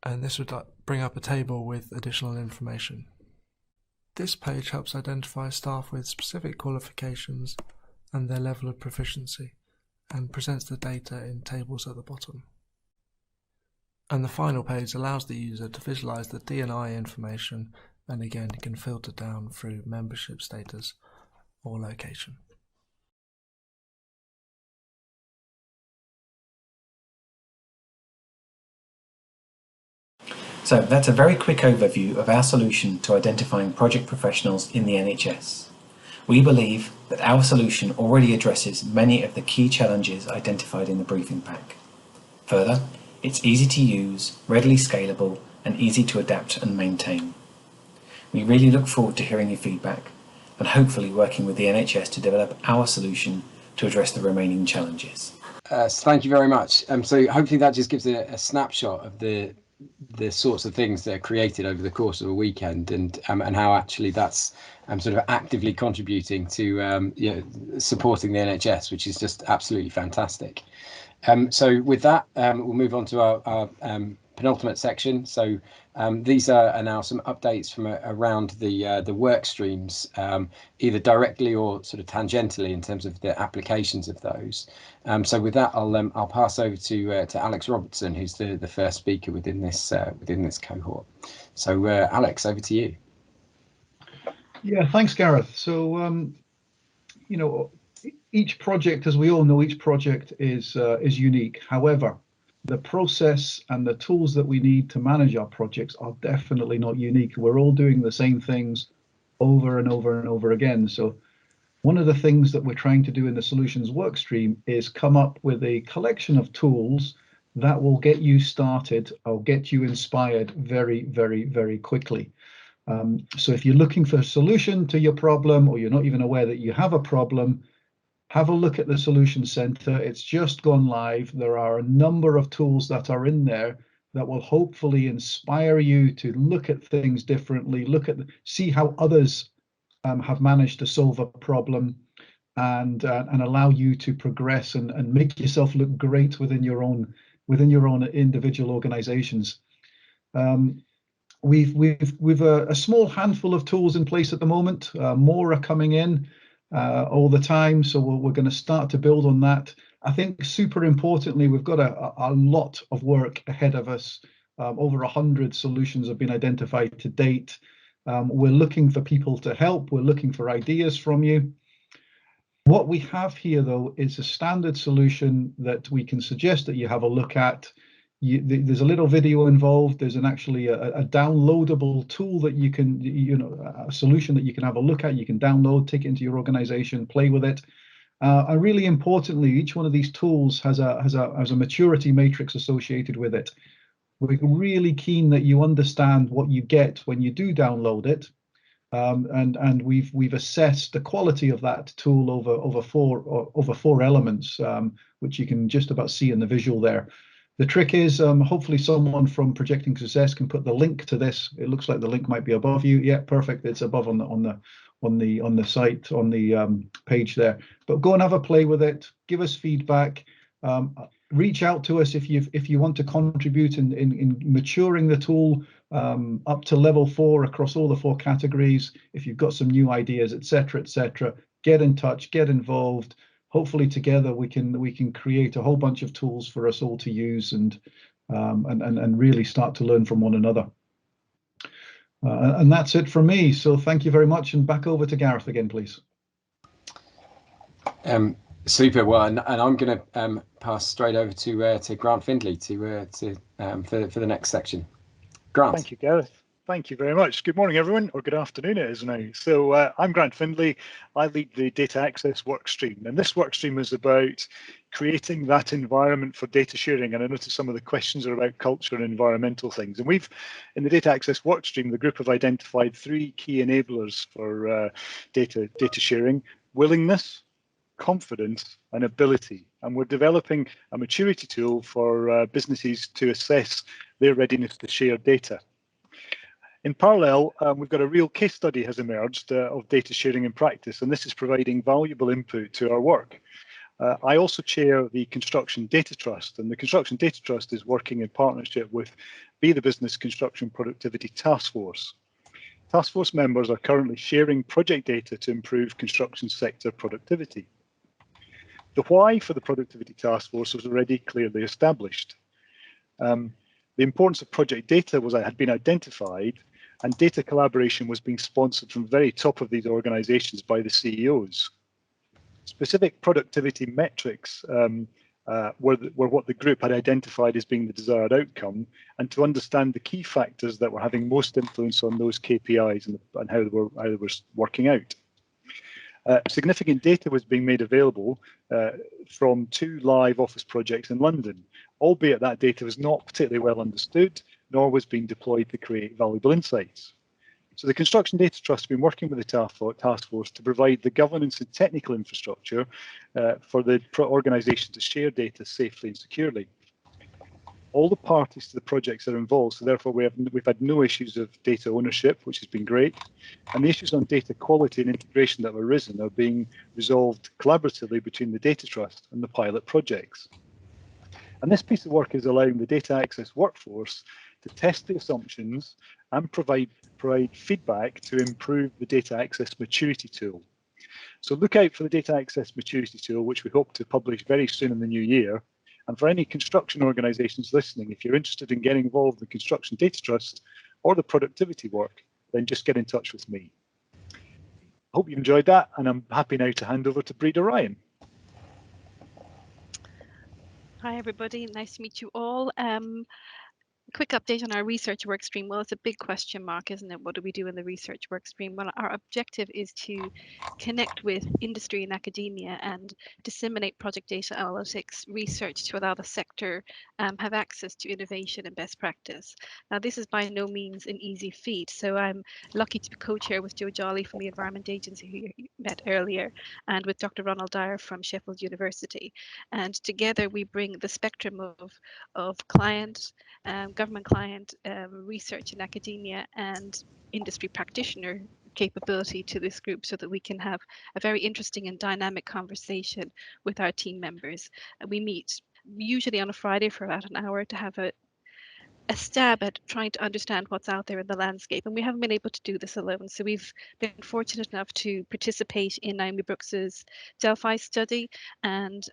and this would bring up a table with additional information. This page helps identify staff with specific qualifications and their level of proficiency, and presents the data in tables at the bottom. And the final page allows the user to visualize the D&I information, and again you can filter down through membership status or location. So that's a very quick overview of our solution to identifying project professionals in the NHS. We believe that our solution already addresses many of the key challenges identified in the briefing pack. Further, it's easy to use, readily scalable, and easy to adapt and maintain. We really look forward to hearing your feedback and hopefully working with the NHS to develop our solution to address the remaining challenges. So thank you very much. So hopefully that just gives a snapshot of the sorts of things that are created over the course of a weekend, and how actually that's sort of actively contributing to supporting the NHS, which is just absolutely fantastic. So with that, we'll move on to our penultimate section. So these are now some updates from around the work streams, either directly or sort of tangentially in terms of the applications of those. So with that, I'll pass over to Alex Robertson, who's the first speaker within this cohort. So Alex, over to you. Yeah, thanks, Gareth. So each project, as we all know, each project is unique. However, the process and the tools that we need to manage our projects are definitely not unique. We're all doing the same things over and over and over again. So one of the things that we're trying to do in the solutions workstream is come up with a collection of tools that will get you started or get you inspired very, very, very quickly. So if you're looking for a solution to your problem, or you're not even aware that you have a problem, have a look at the Solution Center. It's just gone live. There are a number of tools that are in there that will hopefully inspire you to look at things differently, see how others have managed to solve a problem, and allow you to progress and make yourself look great within your own individual organizations. We've a small handful of tools in place at the moment. More are coming in all the time, so we're going to start to build on that. I think super importantly, we've got a lot of work ahead of us. Over 100 solutions have been identified to date. We're looking for people to help. We're looking for ideas from you. What we have here, though, is a standard solution that we can suggest that you have a look at. There's a little video involved. There's actually a downloadable tool that you can, a solution that you can have a look at. You can download, take it into your organization, play with it. And really importantly, each one of these tools has a maturity matrix associated with it. We're really keen that you understand what you get when you do download it. And we've assessed the quality of that tool over four elements, which you can just about see in the visual there. The trick is, hopefully someone from Projecting Success can put the link to this. It looks like the link might be above you. Yeah, perfect. It's above on the site, on the page there. But go and have a play with it. Give us feedback. Reach out to us if you want to contribute in maturing the tool up to level 4 across all the 4 categories. If you've got some new ideas, etc., get in touch, get involved. Hopefully together we can create a whole bunch of tools for us all to use and really start to learn from one another. And that's it from me. So thank you very much, and back over to Gareth again, please. Super. Well, and I'm going to pass straight over to Grant Findlay for the next section. Grant. Thank you, Gareth. Thank you very much. Good morning, everyone, or good afternoon it is now. So I'm Grant Findlay. I lead the data access workstream, and this workstream is about creating that environment for data sharing. And I noticed some of the questions are about culture and environmental things. And we've, in the data access workstream, the group have identified 3 key enablers for data sharing: willingness, confidence, and ability. And we're developing a maturity tool for businesses to assess their readiness to share data. In parallel, we've got a real case study has emerged of data sharing in practice, and this is providing valuable input to our work. I also chair the Construction Data Trust, and the Construction Data Trust is working in partnership with Be the Business Construction Productivity Task Force. Task Force members are currently sharing project data to improve construction sector productivity. The why for the Productivity Task Force was already clearly established. The importance of project data had been identified, and data collaboration was being sponsored from the very top of these organizations by the CEOs. Specific productivity metrics were what the group had identified as being the desired outcome, and to understand the key factors that were having most influence on those KPIs and how they were working out. Significant data was being made available from 2 live office projects in London, albeit that data was not particularly well understood, nor was being deployed to create valuable insights. So the Construction Data Trust has been working with the task force to provide the governance and technical infrastructure for the organisation to share data safely and securely. All the parties to the projects are involved, so therefore we've had no issues of data ownership, which has been great. And the issues on data quality and integration that have arisen are being resolved collaboratively between the Data Trust and the pilot projects. And this piece of work is allowing the data access workforce to test the assumptions and provide feedback to improve the data access maturity tool. So look out for the data access maturity tool, which we hope to publish very soon in the new year. And for any construction organisations listening, if you're interested in getting involved in the Construction Data Trust or the productivity work, then just get in touch with me. I hope you enjoyed that, and I'm happy now to hand over to Breda Ryan. Hi everybody, nice to meet you all. Quick update on our research work stream. Well, it's a big question mark, isn't it? What do we do in the research work stream? Well, our objective is to connect with industry and academia and disseminate project data analytics research to allow the sector have access to innovation and best practice. Now, this is by no means an easy feat. So I'm lucky to co-chair with Joe Jolly from the Environment Agency, who you met earlier, and with Dr. Ronald Dyer from Sheffield University. And together we bring the spectrum of client, government client, research and academia, and industry practitioner capability to this group so that we can have a very interesting and dynamic conversation with our team members. We meet usually on a Friday for about an hour to have a stab at trying to understand what's out there in the landscape, and we haven't been able to do this alone. So we've been fortunate enough to participate in Naomi Brooks's Delphi study and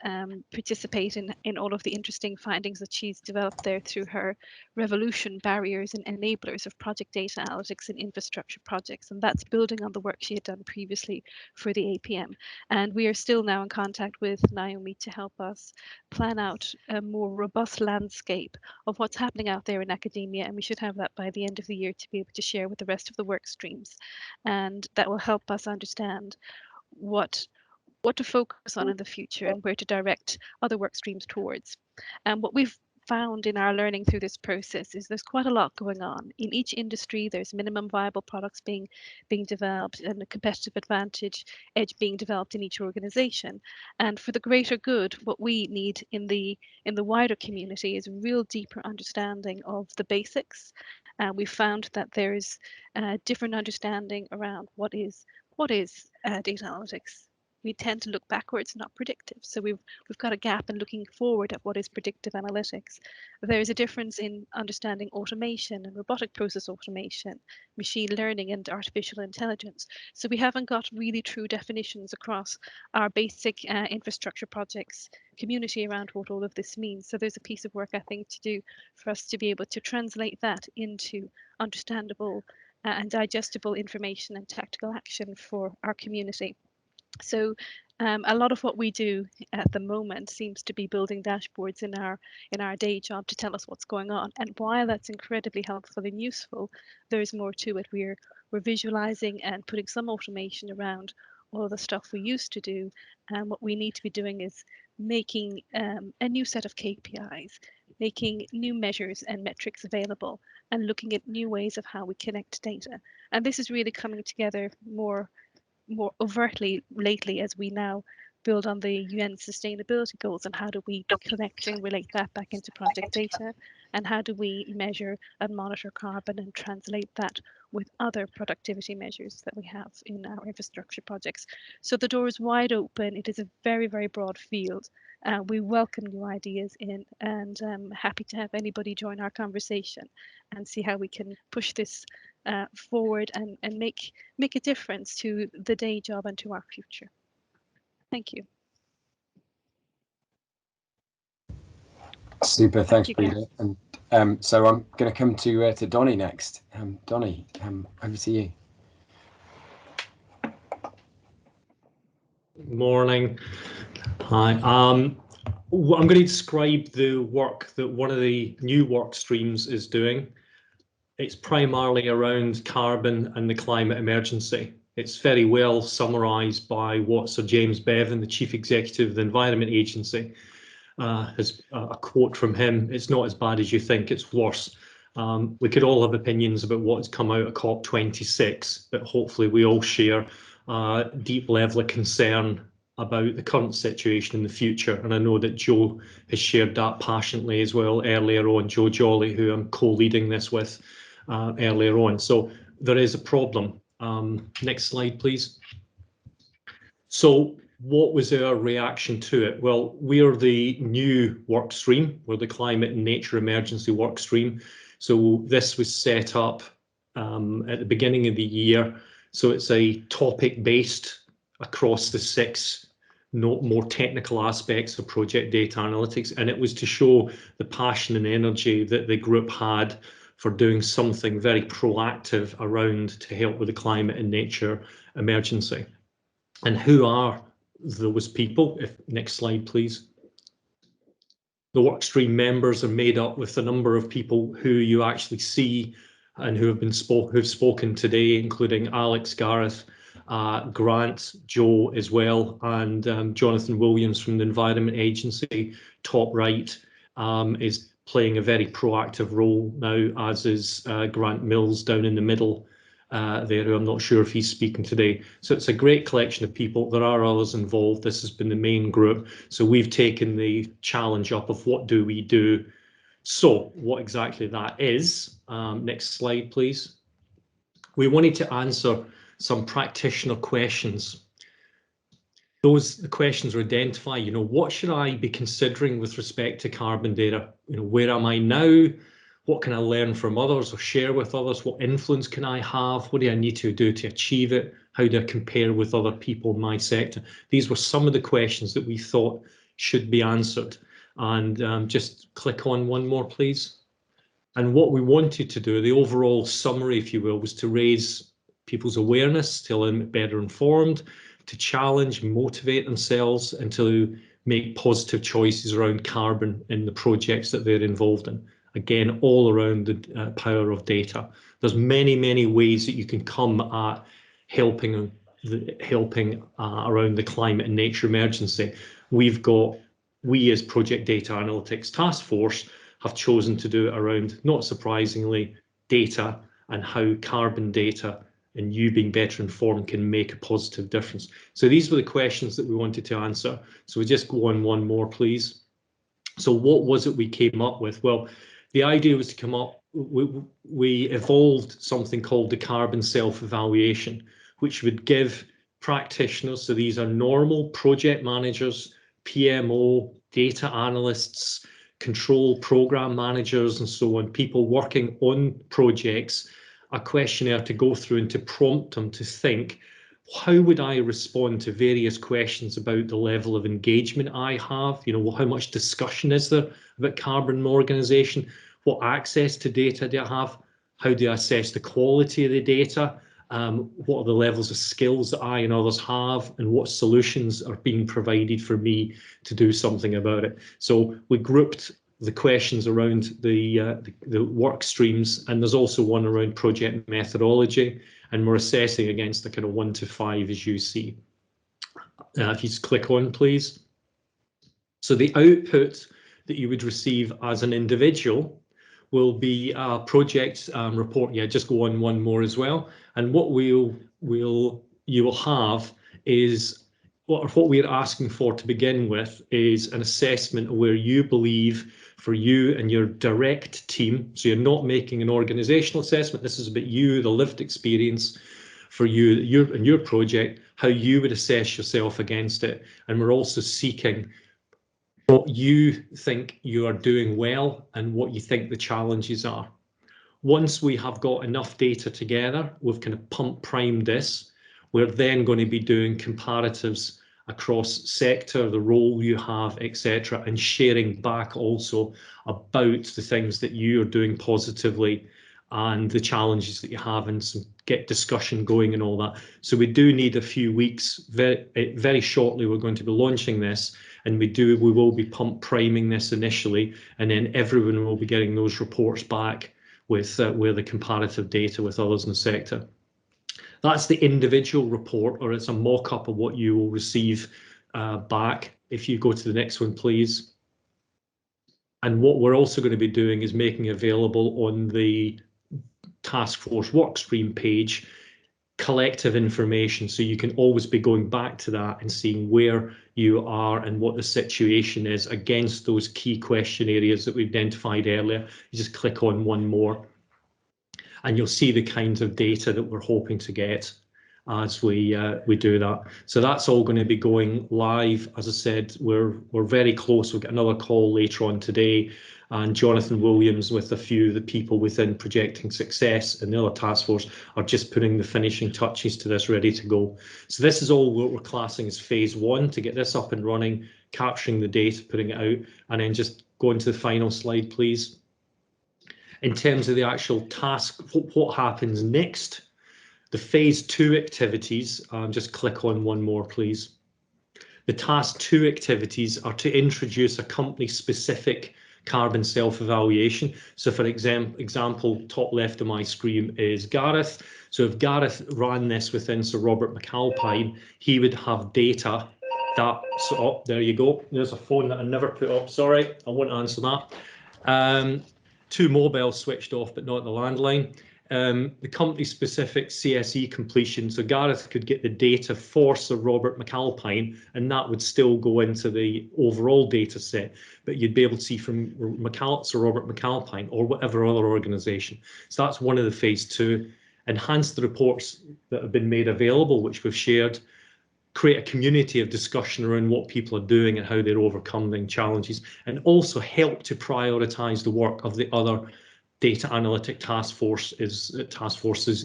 participate in all of the interesting findings that she's developed there through her Revolution Barriers and Enablers of Project Data Analytics and Infrastructure Projects, and that's building on the work she had done previously for the APM. And we are still now in contact with Naomi to help us plan out a more robust landscape of what's happening out there in academia, and we should have that by the end of the year to be able to share with the rest of the work streams, and that will help us understand what to focus on in the future and where to direct other work streams towards. And what we've found in our learning through this process is there's quite a lot going on. In each industry, there's minimum viable products being developed and a competitive advantage edge being developed in each organization. And for the greater good, what we need in the wider community is a real deeper understanding of the basics. We found that there's a different understanding around what is data analytics. We tend to look backwards, not predictive. So we've got a gap in looking forward at what is predictive analytics. There is a difference in understanding automation and robotic process automation, machine learning and artificial intelligence. So we haven't got really true definitions across our basic infrastructure projects community around what all of this means. So there's a piece of work, I think, to do for us to be able to translate that into understandable and digestible information and tactical action for our community. So a lot of what we do at the moment seems to be building dashboards in our day job to tell us what's going on. And while that's incredibly helpful and useful, there's more to it. We're visualizing and putting some automation around all the stuff we used to do. And what we need to be doing is making a new set of KPIs, making new measures and metrics available, and looking at new ways of how we connect data. And this is really coming together more overtly lately as we now build on the UN sustainability goals, and how do we connect and relate that back into project data, and how do we measure and monitor carbon and translate that with other productivity measures that we have in our infrastructure projects. So the door is wide open. It is a very, very broad field. We welcome new ideas in, and I'm happy to have anybody join our conversation and see how we can push this forward and make a difference to the day job and to our future. Thank you. Super, thanks, Breda. And so I'm going to come to Donny next. Donny, over to you. Morning. Hi. I'm going to describe the work that one of the new work streams is doing. It's primarily around carbon and the climate emergency. It's very well summarised by what Sir James Bevan, the Chief Executive of the Environment Agency, has a quote from him: "It's not as bad as you think, it's worse." We could all have opinions about what's come out of COP26, but hopefully we all share a deep level of concern about the current situation in the future. And I know that Joe has shared that passionately as well earlier on, Joe Jolly, who I'm co-leading this with earlier on. So there is a problem. Next slide, please. So what was our reaction to it? Well, we're the new work stream. We're the Climate and Nature Emergency work stream. So this was set up at the beginning of the year. So it's a topic-based across the 6 more technical aspects of project data analytics, and it was to show the passion and energy that the group had for doing something very proactive around to help with the climate and nature emergency. And who are those people? Next slide, please. The workstream members are made up with a number of people who you actually see and who have spoken today, including Alex, Gareth, Grant, Joe as well, and Jonathan Williams from the Environment Agency, top right, is playing a very proactive role now, as is Grant Mills down in the middle there, who I'm not sure if he's speaking today. So it's a great collection of people. There are others involved. This has been the main group. So we've taken the challenge up of what do we do. So what exactly that is. Next slide, please. We wanted to answer some practitioner questions. The questions are identify, what should I be considering with respect to carbon data? Where am I now? What can I learn from others or share with others? What influence can I have? What do I need to do to achieve it? How do I compare with other people in my sector? These were some of the questions that we thought should be answered. And just click on one more, please. And what we wanted to do, the overall summary, if you will, was to raise people's awareness, to them better informed, to challenge, motivate themselves, and to make positive choices around carbon in the projects that they're involved in. Again, all around the power of data. There's many, many ways that you can come at helping around the climate and nature emergency. We as Project Data Analytics Task Force have chosen to do it around, not surprisingly, data and how carbon data and you being better informed can make a positive difference. So these were the questions that we wanted to answer. So we just go on one more, please. So what was it we came up with? Well, the idea was to come up, we evolved something called the carbon self-evaluation, which would give practitioners, so these are normal project managers, PMO, data analysts, control program managers, and so on, people working on projects, a questionnaire to go through and to prompt them to think, how would I respond to various questions about the level of engagement I have? How much discussion is there about carbon organisation? What access to data do I have? How do I assess the quality of the data? What are the levels of skills that I and others have? And what solutions are being provided for me to do something about it? So we grouped the questions around the work streams, and there's also one around project methodology, and we're assessing against the kind of 1 to 5 as you see. If you just click on, please. So the output that you would receive as an individual will be a project report. Yeah, just go on one more as well. And what you will have is what we're asking for to begin with is an assessment of where you believe for you and your direct team. So you're not making an organizational assessment. This is about you, the lived experience for you and your project, how you would assess yourself against it. And we're also seeking what you think you are doing well and what you think the challenges are. Once we have got enough data together, we've kind of primed this, we're then going to be doing comparatives across sector, the role you have, etc., and sharing back also about the things that you are doing positively and the challenges that you have, and some get discussion going and all that. So we do need a few weeks. Very shortly we're going to be launching this, and we will be pump priming this initially, and then everyone will be getting those reports back with the comparative data with others in the sector. That's the individual report, or it's a mock-up of what you will receive back. If you go to the next one, please. And what we're also going to be doing is making available on the task force workstream page collective information, so you can always be going back to that and seeing where you are and what the situation is against those key question areas that we identified earlier. You just click on one more and you'll see the kinds of data that we're hoping to get as we do that. So that's all going to be going live. As I said, we're very close. We'll get another call later on today, and Jonathan Williams with a few of the people within Projecting Success and the other task force are just putting the finishing touches to this, ready to go. So this is all what we're classing as phase 1, to get this up and running, capturing the data, putting it out, and then just going to the final slide, please. In terms of the actual task, what happens next? The phase 2 activities, just click on one more, please. The task 2 activities are to introduce a company-specific carbon self-evaluation. So for example, top left of my screen is Gareth. So if Gareth ran this within Sir Robert McAlpine, he would have data that, so, oh, there you go. There's a phone that I never put up, sorry, I won't answer that. 2 mobiles switched off, but not the landline. The company-specific CSE completion, so Gareth could get the data for Sir Robert McAlpine, and that would still go into the overall data set, but you'd be able to see from Sir Robert McAlpine or whatever other organisation. So that's one of the phase 2. Enhance the reports that have been made available, which we've shared, create a community of discussion around what people are doing and how they're overcoming challenges, and also help to prioritise the work of the other data analytic task forces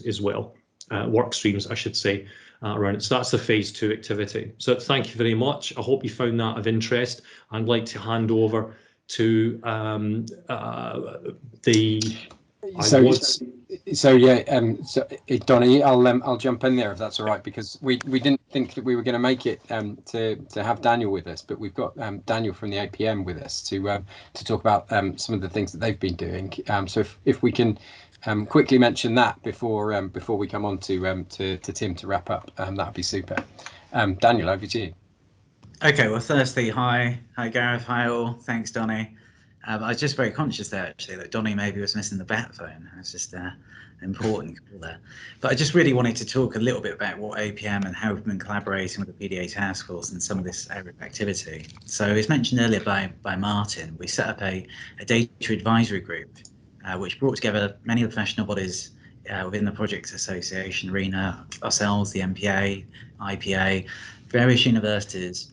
as well, work streams, I should say, around it. So that's the phase 2 activity. So thank you very much. I hope you found that of interest. I'd like to hand over to Donny, I'll jump in there if that's all right, because we didn't think that we were going to make it to have Daniel with us, but we've got Daniel from the APM with us to talk about some of the things that they've been doing. So if we can quickly mention that before we come on to Tim to wrap up, that'd be super. Daniel, over to you. Okay, well, firstly, hi Gareth, hi all. Thanks, Donny. I was just very conscious there, actually, that Donny maybe was missing the bat phone. It's just important call there. But I just really wanted to talk a little bit about what APM and how we've been collaborating with the PDA task force and some of this area of activity. So as mentioned earlier by Martin, we set up a data advisory group, which brought together many professional bodies within the Project Association arena, ourselves, the MPA, IPA, various universities,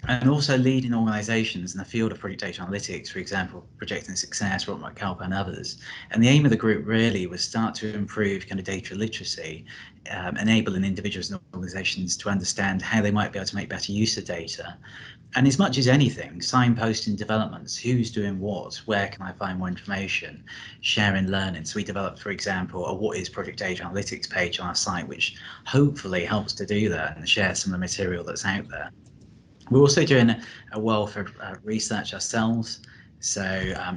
and also leading organisations in the field of project data analytics, for example, Projecting Success, Robert McAlpine and others. And the aim of the group really was start to improve kind of data literacy, enabling individuals and organisations to understand how they might be able to make better use of data. And as much as anything, signposting developments, who's doing what, where can I find more information, sharing learning. So we developed, for example, a what is project data analytics page on our site, which hopefully helps to do that and share some of the material that's out there. We're also doing a wealth of research ourselves. So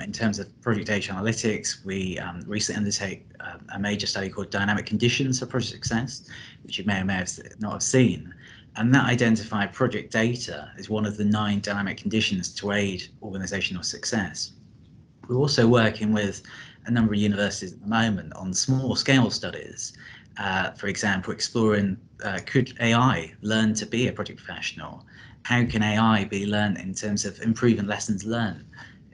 in terms of project data analytics, we recently undertake a major study called Dynamic Conditions for Project Success, which you may or may not have seen. And that identified project data as one of the 9 dynamic conditions to aid organisational success. We're also working with a number of universities at the moment on small scale studies. For example, exploring could AI learn to be a project professional? How can AI be learned in terms of improving lessons learned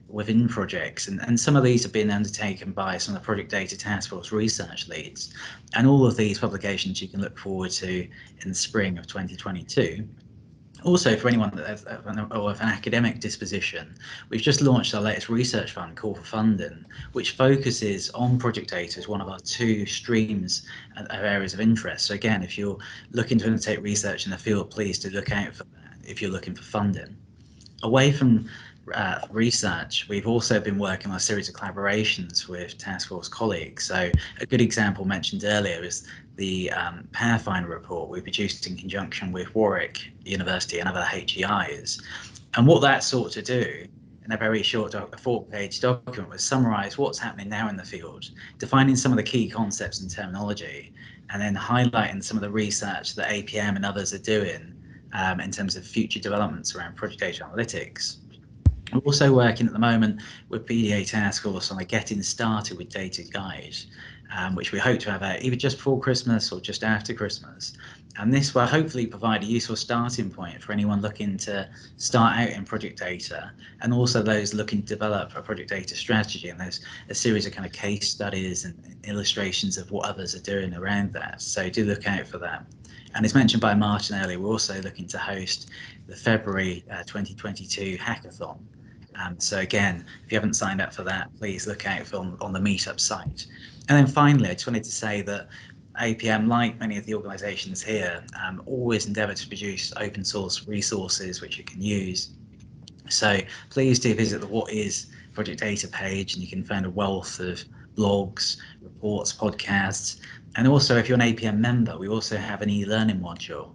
within projects? And some of these have been undertaken by some of the Project Data Task Force research leads. And all of these publications you can look forward to in the spring of 2022. Also, for anyone that has an academic disposition, we've just launched our latest research fund, Call for Funding, which focuses on project data as one of our 2 streams of areas of interest. So again, if you're looking to undertake research in the field, please do look out for that if you're looking for funding. Away from research, we've also been working on a series of collaborations with task force colleagues. So a good example mentioned earlier is the Pathfinder report we produced in conjunction with Warwick University and other HEIs. And what that sought to do in a very short, a 4-page document, was summarise what's happening now in the field, defining some of the key concepts and terminology, and then highlighting some of the research that APM and others are doing in terms of future developments around project data analytics. We're also working at the moment with PDA Task Force on a Getting Started with Data guide, which we hope to have out either just before Christmas or just after Christmas. And this will hopefully provide a useful starting point for anyone looking to start out in project data, and also those looking to develop a project data strategy. And there's a series of kind of case studies and illustrations of what others are doing around that. So do look out for that. And as mentioned by Martin earlier, we're also looking to host the February 2022 hackathon. So again, if you haven't signed up for that, please look out on the Meetup site. And then finally, I just wanted to say that APM, like many of the organisations here, always endeavour to produce open source resources which you can use. So please do visit the What Is Project Data page, and you can find a wealth of blogs, reports, podcasts. And also, if you're an APM member, we also have an e-learning module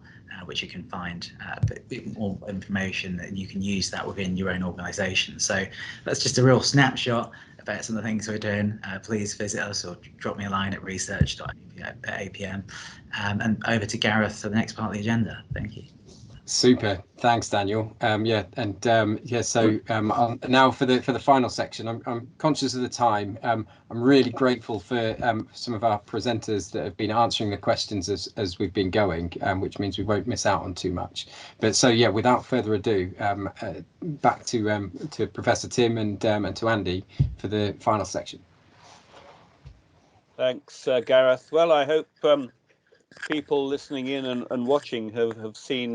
which you can find a bit more information, and you can use that within your own organisation. So that's just a real snapshot about some of the things we're doing. Please visit us or drop me a line at research.apm. And over to Gareth for the next part of the agenda. Thank you. Super, thanks, Daniel. So now for the final section, I'm conscious of the time. I'm really grateful for some of our presenters that have been answering the questions as we've been going, which means we won't miss out on too much. But so yeah, without further ado, back to Professor Tim and to Andy for the final section. Thanks, Gareth. Well, I hope people listening in and watching have seen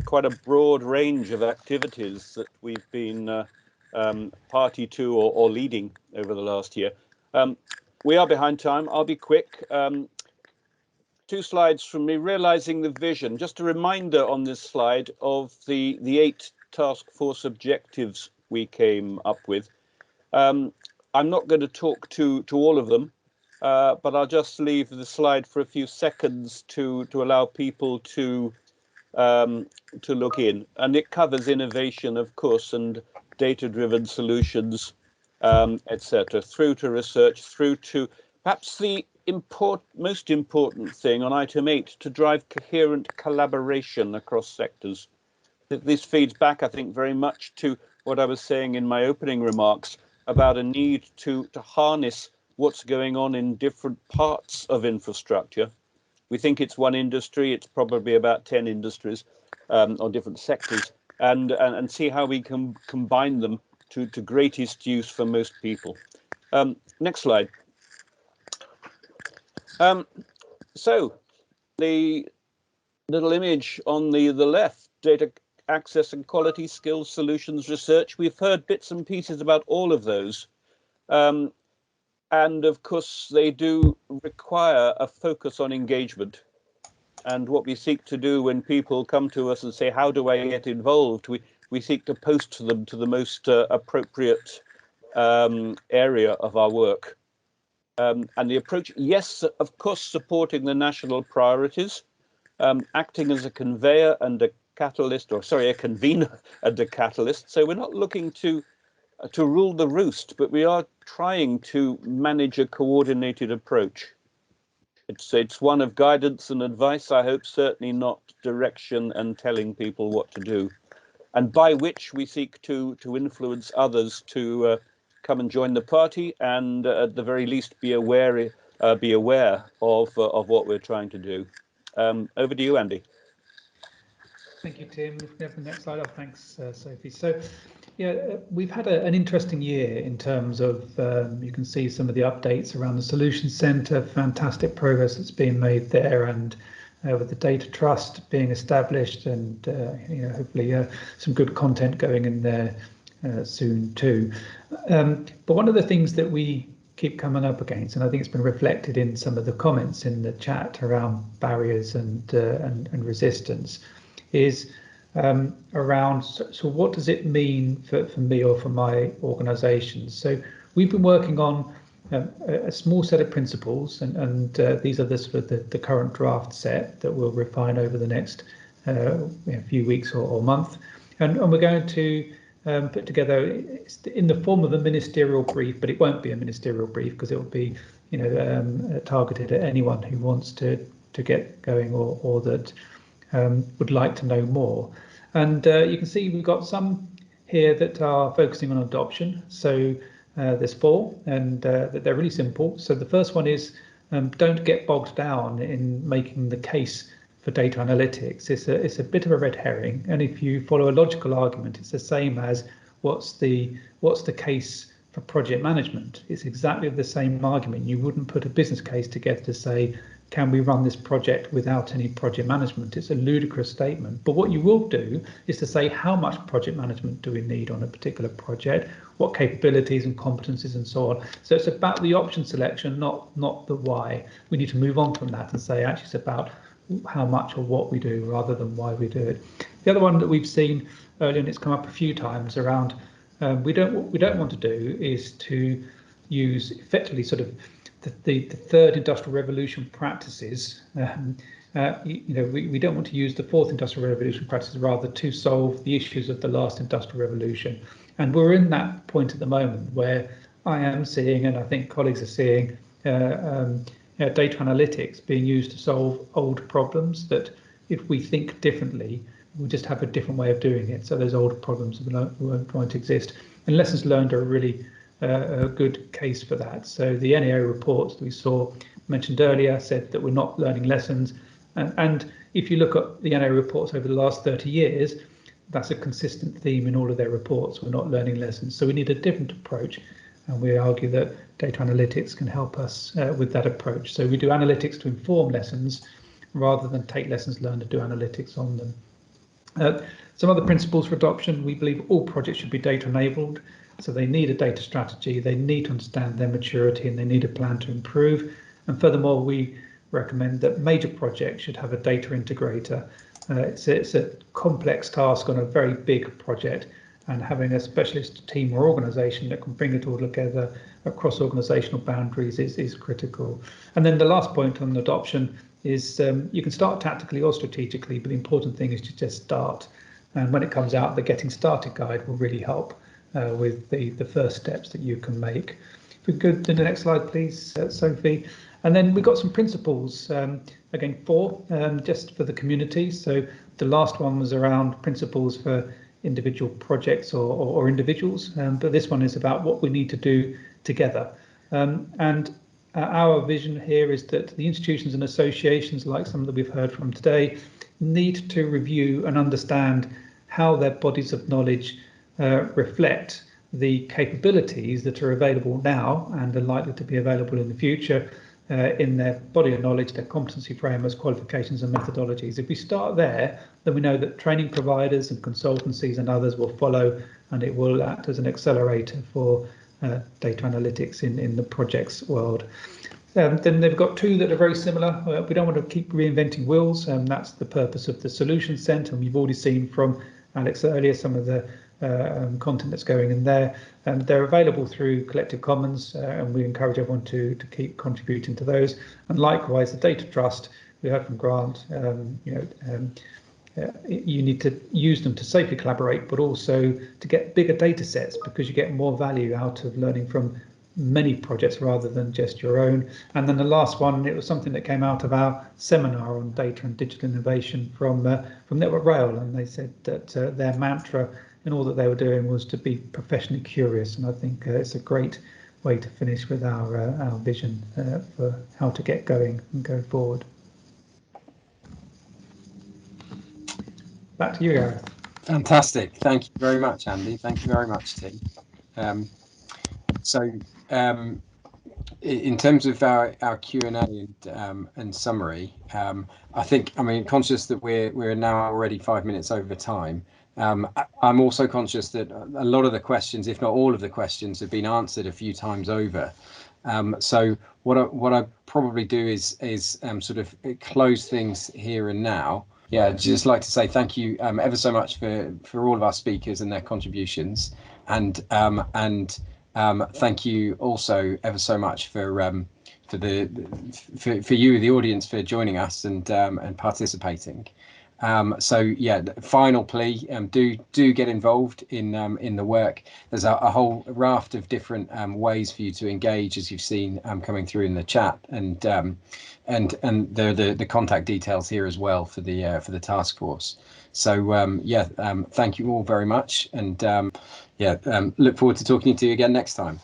quite a broad range of activities that we've been party to or leading over the last year. We are behind time. I'll be quick. 2 slides from me, realising the vision. Just a reminder on this slide of the 8 task force objectives we came up with. I'm not going to talk to all of them. But I'll just leave the slide for a few seconds to allow people to look in. And it covers innovation, of course, and data-driven solutions, etc., through to research, through to perhaps the most important thing on item 8, to drive coherent collaboration across sectors. This feeds back, I think, very much to what I was saying in my opening remarks about a need to harness what's going on in different parts of infrastructure. We think it's one industry, it's probably about 10 industries or different sectors, and see how we can combine them to greatest use for most people. Next slide. So the little image on the left, data access and quality, skills, solutions, research. We've heard bits and pieces about all of those. And of course, they do require a focus on engagement. And what we seek to do when people come to us and say, how do I get involved? We seek to post them to the most appropriate area of our work. And the approach, yes, of course, supporting the national priorities, acting as a conveyor and a catalyst, or sorry, a convener and a catalyst. So we're not looking to rule the roost, but we are trying to manage a coordinated approach. It's one of guidance and advice, I hope, certainly not direction and telling people what to do, and by which we seek to influence others to come and join the party, and at the very least be aware of what we're trying to do. Over to you, Andy. Thank you, Tim. If we have the next slide up, thanks, Sophie. So, yeah, we've had an interesting year in terms of, you can see some of the updates around the Solutions Centre, fantastic progress that's been made there, and with the Data Trust being established, and hopefully some good content going in there soon too. But one of the things that we keep coming up against, and I think it's been reflected in some of the comments in the chat around barriers and resistance, is around, so what does it mean for me or for my organisation? So we've been working on a small set of principles, and these are the sort of the current draft set that we'll refine over the next few weeks or month, and we're going to put together in the form of a ministerial brief, but it won't be a ministerial brief because it will be targeted at anyone who wants to get going or that would like to know more. And you can see we've got some here that are focusing on adoption. So there's 4, and they're really simple. So the first one is don't get bogged down in making the case for data analytics. It's a bit of a red herring, and if you follow a logical argument, it's the same as what's the case for project management. It's exactly the same argument. You wouldn't put a business case together to say, can we run this project without any project management? It's a ludicrous statement. But what you will do is to say, how much project management do we need on a particular project? What capabilities and competencies and so on? So it's about the option selection, not the why. We need to move on from that and say, actually, it's about how much or what we do rather than why we do it. The other one that we've seen earlier, and it's come up a few times around, what we don't want to do is to use effectively sort of the third industrial revolution practices. We don't want to use the fourth industrial revolution practices rather to solve the issues of the last industrial revolution. And we're in that point at the moment where I am seeing, and I think colleagues are seeing, data analytics being used to solve old problems that if we think differently, we just have a different way of doing it. So those old problems won't exist. And lessons learned are really a good case for that. So the NAO reports that we saw mentioned earlier said that we're not learning lessons. And if you look at the NAO reports over the last 30 years, that's a consistent theme in all of their reports. We're not learning lessons. So we need a different approach. And we argue that data analytics can help us with that approach. So we do analytics to inform lessons rather than take lessons learned and do analytics on them. Some other principles for adoption: we believe all projects should be data enabled. So they need a data strategy, they need to understand their maturity, and they need a plan to improve. And furthermore, we recommend that major projects should have a data integrator. It's a complex task on a very big project, and having a specialist team or organisation that can bring it all together across organisational boundaries is critical. And then the last point on adoption is you can start tactically or strategically, but the important thing is to just start. And when it comes out, the Getting Started guide will really help with the first steps that you can make. If we could go to the next slide, please, Sophie. And then we've got some principles, again, 4, just for the community. So the last one was around principles for individual projects or individuals, but this one is about what we need to do together. And our vision here is that the institutions and associations, like some that we've heard from today, need to review and understand how their bodies of knowledge reflect the capabilities that are available now and are likely to be available in the future in their body of knowledge, their competency frameworks, qualifications and methodologies. If we start there, then we know that training providers and consultancies and others will follow, and it will act as an accelerator for data analytics in the projects world. Then they've got 2 that are very similar. We don't want to keep reinventing wheels, and that's the purpose of the Solution Centre. And we've already seen from Alex earlier some of the content that's going in there, and they're available through Collective Commons, and we encourage everyone to keep contributing to those. And likewise, the data trust, we heard from Grant, you need to use them to safely collaborate, but also to get bigger data sets, because you get more value out of learning from many projects rather than just your own. And then the last one, it was something that came out of our seminar on data and digital innovation from Network Rail, and they said that their mantra in all that they were doing was to be professionally curious. And I think it's a great way to finish with our vision for how to get going and go forward. Back to you, Gareth. Fantastic. Thank you very much, Andy. Thank you very much, Tim. In terms of our Q&A and summary, conscious that we're now already 5 minutes over time. I'm also conscious that a lot of the questions, if not all of the questions, have been answered a few times over. So what I probably do is sort of close things here and now, Yeah, I'd just like to say thank you ever so much for all of our speakers and their contributions, and thank you also ever so much for you, the audience, for joining us and participating. So yeah, final plea: do get involved in the work. There's a whole raft of different ways for you to engage, as you've seen coming through in the chat, and there are the contact details here as well for the task force. So yeah, thank you all very much, and look forward to talking to you again next time.